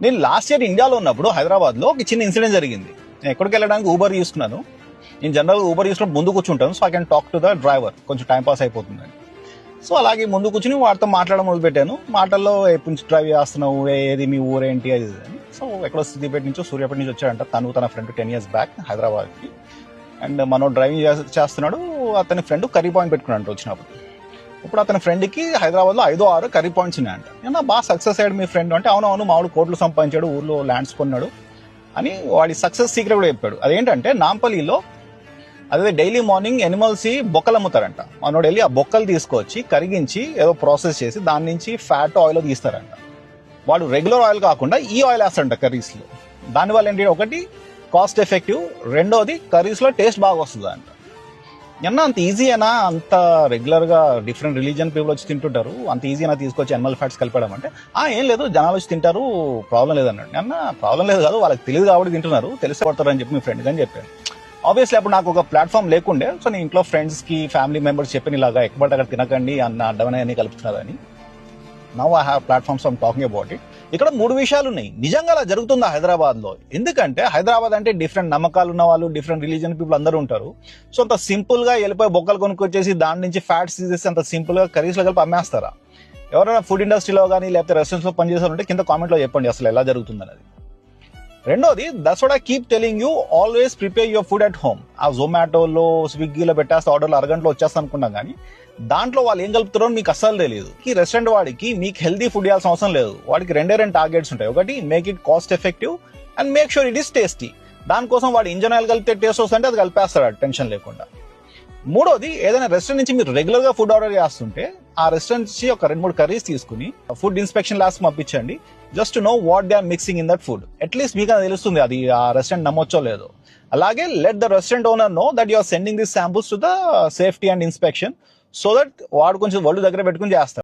నేను last year ఇండియాలో ఉన్నప్పుడు హైదరాబాద్లో ఒక చిన్న ఇన్సిడెంట్ జరిగింది. నేను ఎక్కడికి వెళ్ళడానికి ఊబర్ తీసుకున్నాను. నేను జనరల్గా ఊబర్ తీసుకున్నప్పుడు ముందు కూర్చుంటాను, so I can talk to the driver, కొంచెం టైం పాస్ అయిపోతుందని. సో అలాగే ముందు కూర్చుని వాడితో మాట్లాడడం మొదలుపెట్టాను. మాటల్లో ఎప్పటి నుంచి డ్రైవ్ చేస్తున్నావు, ఏది మీ ఊరేంటి అది అని. సో ఎక్కడో సిద్దిపేట నుంచో సూర్యాపేట నుంచి వచ్చాడంట తను తన ఫ్రెండ్ 10 years బ్యాక్ హైదరాబాద్కి. అండ్ మనో డ్రైవింగ్ చేస్తున్నాడు. అతని ఫ్రెండ్ కర్రీ పాయింట్ పెట్టుకున్నాడు వచ్చినప్పుడు. ఇప్పుడు అతని ఫ్రెండ్కి హైదరాబాద్లో 5-6 కర్రీ పాయింట్స్ ఉన్నాయంట. ఏమన్నా బాగా సక్సెస్ అయ్యాడు మీ ఫ్రెండ్ అంటే, అవునవును మామూలు కోట్లు సంపాదించాడు, ఊర్లో ల్యాండ్స్ కొన్నాడు అని వాడి సక్సెస్ సీక్రెట్ కూడా చెప్పాడు. అదేంటంటే నాంపల్లిలో అదే డైలీ మార్నింగ్ ఎనిమల్స్ బొక్కలు అమ్ముతారంట. మనోడు వెళ్ళి ఆ బొక్కలు తీసుకొచ్చి కరిగించి ఏదో ప్రాసెస్ చేసి దాని నుంచి ఫ్యాట్ ఆయిల్ తీస్తారంట. వాడు రెగ్యులర్ ఆయిల్ కాకుండా ఈ ఆయిల్ వేస్తాడంట కర్రీస్లో. దానివల్ల ఏంటి, ఒకటి కాస్ట్ ఎఫెక్టివ్, రెండోది కర్రీస్లో టేస్ట్ బాగా వస్తుంది అంట. అన్నా అంత ఈజీనా, అంత రెగ్యులర్గా డిఫరెంట్ రిలీజియన్ పీపుల్ వచ్చి తింటుంటారు, అంత ఈజీనా తీసుకొచ్చి అనిమల్ ఫ్యాట్స్ కలిపడం అంటే, ఏం లేదు జనాలు వచ్చి తింటారు, ప్రాబ్లం లేదన్నాడు. అన్న ప్రాబ్లం లేదు కాదు, వాళ్ళకి తెలియదు కాబట్టి తింటున్నారు, తెలిసి పడతారని చెప్పి మీ ఫ్రెండ్ అని చెప్పాను. ఆబ్వియస్లీ అప్పుడు నాకు ఒక ప్లాట్ఫామ్ లేకుండే, సో నేను ఇంట్లో ఫ్రెండ్స్కి ఫ్యామిలీ మెంబర్స్ చెప్పిన ఇలాగా ఎక్కబడి అక్కడ తినకండి అన్న అడ్డమని కలుపుతున్నారని. Now I have platforms I'm talking about it. ఇక్కడ 3 విషయాలు ఉన్నాయి. నిజంగా అలా జరుగుతుందా హైదరాబాద్లో? ఎందుకంటే హైదరాబాద్ అంటే డిఫరెంట్ నమ్మకాలు ఉన్న వాళ్ళు, డిఫరెంట్ రిలీజియన్ పీపుల్ అందరూ ఉంటారు. సో అంత సింపుల్గా వెళ్ళిపోయి బొక్కలు కొనుక్కొచ్చేసి దాని నుంచి ఫ్యాట్స్ తీసేసి అంత సింపుల్గా కర్రీస్లో కలిపి అమ్మేస్తారా? ఎవరైనా ఫుడ్ ఇండస్ట్రీలో కానీ లేకపోతే రెస్టారెంట్స్లో పనిచేసారంటే కింద కామెంట్లో చెప్పండి అసలు ఎలా జరుగుతుంది అనేది. రెండోది, that's what I keep telling you, always prepare your food at home. ఆ జొమాటోలో స్విగ్గీలో పెట్టేస్తే ఆర్డర్లు అరగంటలో వచ్చేస్తా అనుకున్నాం, కానీ దాంట్లో వాళ్ళు ఏం కలుపుతారో మీకు అస్సలు తెలియదు. ఈ రెస్టారెంట్ వాడికి మీకు హెల్తీ ఫుడ్ ఇవ్వాల్సిన అవసరం లేదు. వాడికి 2 టార్గెట్స్ ఉంటాయి. ఒకటి, make it cost effective and make sure it is tasty. దానికోసం వాడు ఇంజన్ ఆయిల్ కలిపితే టేస్ట్ వస్తుంటే అది కలిపేస్తాడు టెన్షన్ లేకుండా. మూడోది, ఏదైనా రెస్టారెంట్ నుంచి మీరు రెగ్యులర్ గా ఫుడ్ ఆర్డర్ చేస్తుంటే ఆ రెస్టారెంట్ నుంచి ఒక 2-3 కర్రీస్ తీసుకుని ఫుడ్ ఇన్స్పెక్షన్ లాస్ట్ పంపించండి, just know what they are mixing in that food. At least మీకు అది తెలుస్తుంది అది ఆ రెస్టారెంట్ నమ్మొచ్చో లేదో. అలాగే let the restaurant owner know that you are sending this samples to the safety and inspection, so that వాడు కొంచెం ఒళ్ళు దగ్గర పెట్టుకుని చేస్తాడు.